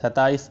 27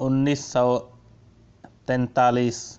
1943।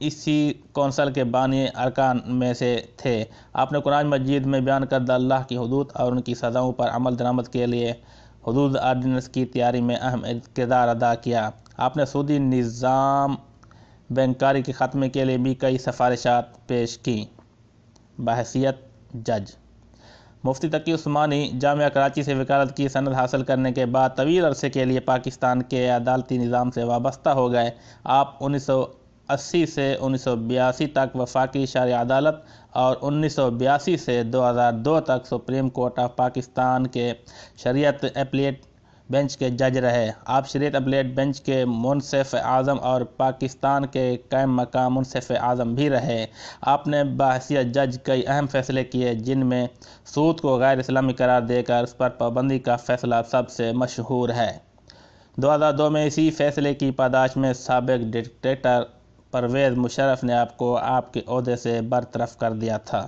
اسی کونسل کے بانی ارکان میں سے تھے۔ آپ نے قرآن مجید میں بیان کردہ اللہ کی حدود اور ان کی سزاؤں پر عمل درآمد کے لیے حدود آرڈیننس کی تیاری میں اہم کردار ادا کیا۔ آپ نے سودی نظام بینکاری کے خاتمے کے لیے بھی کئی سفارشات پیش کیں۔ بحیثیت جج مفتی تقی عثمانی جامعہ کراچی سے وکالت کی سند حاصل کرنے کے بعد طویل عرصے کے لیے پاکستان کے عدالتی نظام سے وابستہ ہو گئے۔ آپ 1980 سے 1982 تک وفاقی شرعی عدالت اور 1982 سے 2002 تک سپریم کورٹ آف پاکستان کے شریعت اپیلیٹ بینچ کے جج رہے۔ آپ شریعت اپیلیٹ بینچ کے منصف اعظم اور پاکستان کے قائم مقام منصف اعظم بھی رہے۔ آپ نے بحیثیت جج کئی اہم فیصلے کیے، جن میں سود کو غیر اسلامی قرار دے کر اس پر پابندی کا فیصلہ سب سے مشہور ہے۔ 2002 میں اسی فیصلے کی پاداش میں سابق ڈکٹیٹر پرویز مشرف نے آپ کو آپ کے عہدے سے برطرف کر دیا تھا۔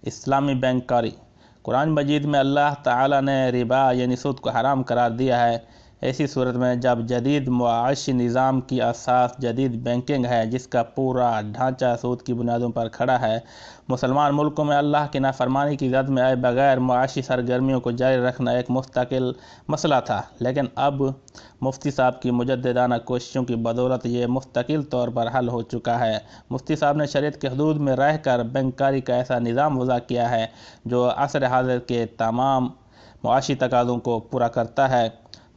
اسلامی بینکاری قرآن مجید میں اللہ تعالیٰ نے ربا یعنی سود کو حرام قرار دیا ہے۔ ایسی صورت میں جب جدید معاشی نظام کی اساس جدید بینکنگ ہے، جس کا پورا ڈھانچہ سود کی بنیادوں پر کھڑا ہے، مسلمان ملکوں میں اللہ کی نافرمانی کی زد میں آئے بغیر معاشی سرگرمیوں کو جاری رکھنا ایک مستقل مسئلہ تھا، لیکن اب مفتی صاحب کی مجددانہ کوششوں کی بدولت یہ مستقل طور پر حل ہو چکا ہے۔ مفتی صاحب نے شریعت کے حدود میں رہ کر بینکاری کا ایسا نظام وضع کیا ہے جو عصر حاضر کے تمام معاشی تقاضوں کو پورا کرتا ہے۔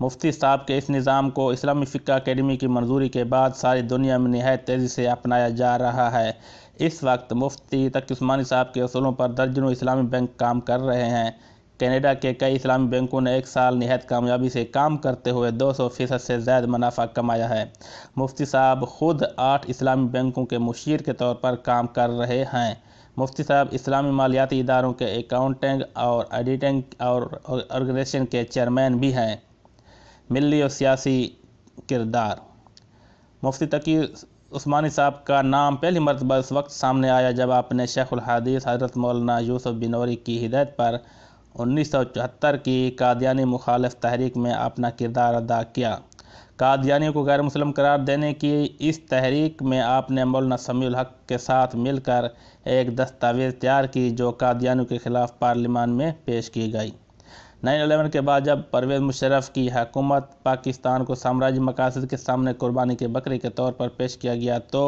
مفتی صاحب کے اس نظام کو اسلامی فقہ اکیڈمی کی منظوری کے بعد ساری دنیا میں نہایت تیزی سے اپنایا جا رہا ہے۔ اس وقت مفتی تقی عثمانی صاحب کے اصولوں پر درجنوں اسلامی بینک کام کر رہے ہیں۔ کینیڈا کے کئی اسلامی بینکوں نے ایک سال نہایت کامیابی سے کام کرتے ہوئے 200% سے زائد منافع کمایا ہے۔ مفتی صاحب خود 8 اسلامی بینکوں کے مشیر کے طور پر کام کر رہے ہیں۔ مفتی صاحب اسلامی مالیاتی اداروں کے اکاؤنٹنگ اور آڈیٹنگ اور آرگنائزیشن کے چیئرمین بھی ہیں۔ ملی اور سیاسی کردار مفتی تقی عثمانی صاحب کا نام پہلی مرتبہ اس وقت سامنے آیا جب آپ نے شیخ الحدیث حضرت مولانا یوسف بنوری کی ہدایت پر 1974 کی قادیانی مخالف تحریک میں اپنا کردار ادا کیا۔ قادیانیوں کو غیر مسلم قرار دینے کی اس تحریک میں آپ نے مولانا سمیع الحق کے ساتھ مل کر ایک دستاویز تیار کی جو قادیانیوں کے خلاف پارلیمان میں پیش کی گئی۔ 9/11 کے بعد جب پرویز مشرف کی حکومت پاکستان کو سامراجی مقاصد کے سامنے قربانی کے بکرے کے طور پر پیش کیا گیا تو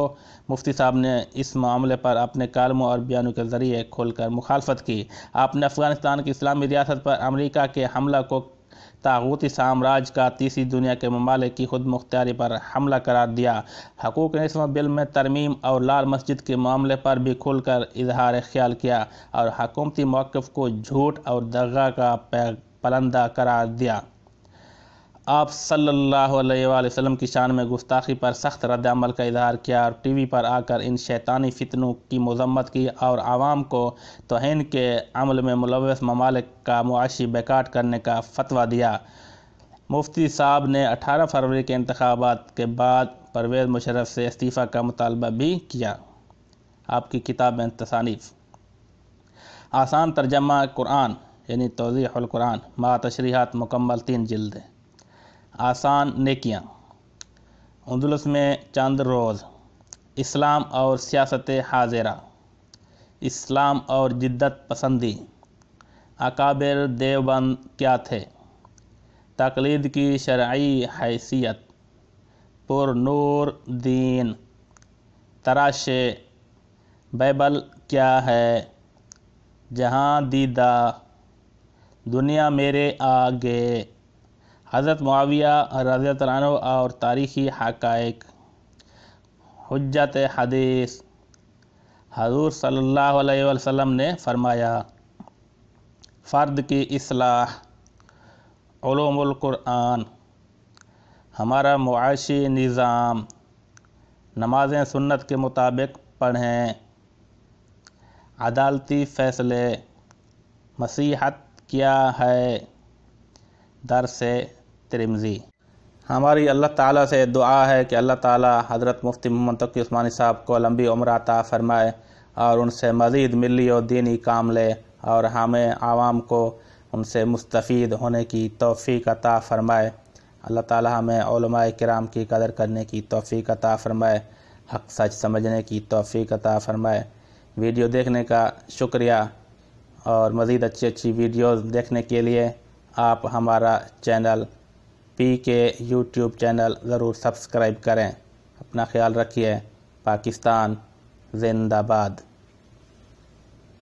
مفتی صاحب نے اس معاملے پر اپنے کالموں اور بیانوں کے ذریعے کھول کر مخالفت کی۔ آپ نے افغانستان کی اسلامی ریاست پر امریکہ کے حملہ کو طاغوتی سامراج کا تیسری دنیا کے ممالک کی خود مختاری پر حملہ قرار دیا۔ حقوق نسواں بل میں ترمیم اور لال مسجد کے معاملے پر بھی کھل کر اظہار خیال کیا اور حکومتی موقف کو جھوٹ اور دغا کا پلندہ قرار دیا۔ آپ صلی اللہ علیہ وآلہ وسلم کی شان میں گستاخی پر سخت رد عمل کا اظہار کیا اور ٹی وی پر آ کر ان شیطانی فتنوں کی مذمت کی اور عوام کو توہین کے عمل میں ملوث ممالک کا معاشی بیکاٹ کرنے کا فتویٰ دیا۔ مفتی صاحب نے 18 فروری کے انتخابات کے بعد پرویز مشرف سے استعفیٰ کا مطالبہ بھی کیا۔ آپ کی کتاب میں تصانیف آسان ترجمہ قرآن یعنی توضیح القرآن مع تشریحات مکمل 3 جلد۔ آسان نیکیاں اندلس میں چند روز۔ اسلام اور سیاست حاضرہ، اسلام اور جدت پسندی، اکابر دیوبند کیا تھے، تقلید کی شرعی حیثیت، پر نور دین، تراشے، بائبل کیا ہے، جہاں دیدہ، دنیا میرے آگے، حضرت معاویہ رضی اللہ عنہ اور تاریخی حقائق، حجت حدیث۔ حضور صلی اللہ علیہ وسلم نے فرمایا، فرد کی اصلاح، علوم القرآن، ہمارا معاشی نظام، نمازیں سنت کے مطابق پڑھیں، عدالتی فیصلے، مسیحت کیا ہے، درس ترمذی۔ ہماری اللہ تعالیٰ سے دعا ہے کہ اللہ تعالیٰ حضرت مفتی محمد تقی عثمانی صاحب کو لمبی عمر عطا فرمائے اور ان سے مزید ملی اور دینی کام لے اور ہمیں عوام کو ان سے مستفید ہونے کی توفیق عطا فرمائے۔ اللہ تعالیٰ ہمیں علماء کرام کی قدر کرنے کی توفیق عطا فرمائے۔ حق سچ سمجھنے کی توفیق عطا فرمائے۔ ویڈیو دیکھنے کا شکریہ، اور مزید اچھی ویڈیوز دیکھنے کے لیے آپ ہمارا چینل PK یوٹیوب چینل ضرور سبسکرائب کریں۔ اپنا خیال رکھیے۔ پاکستان زندہ باد۔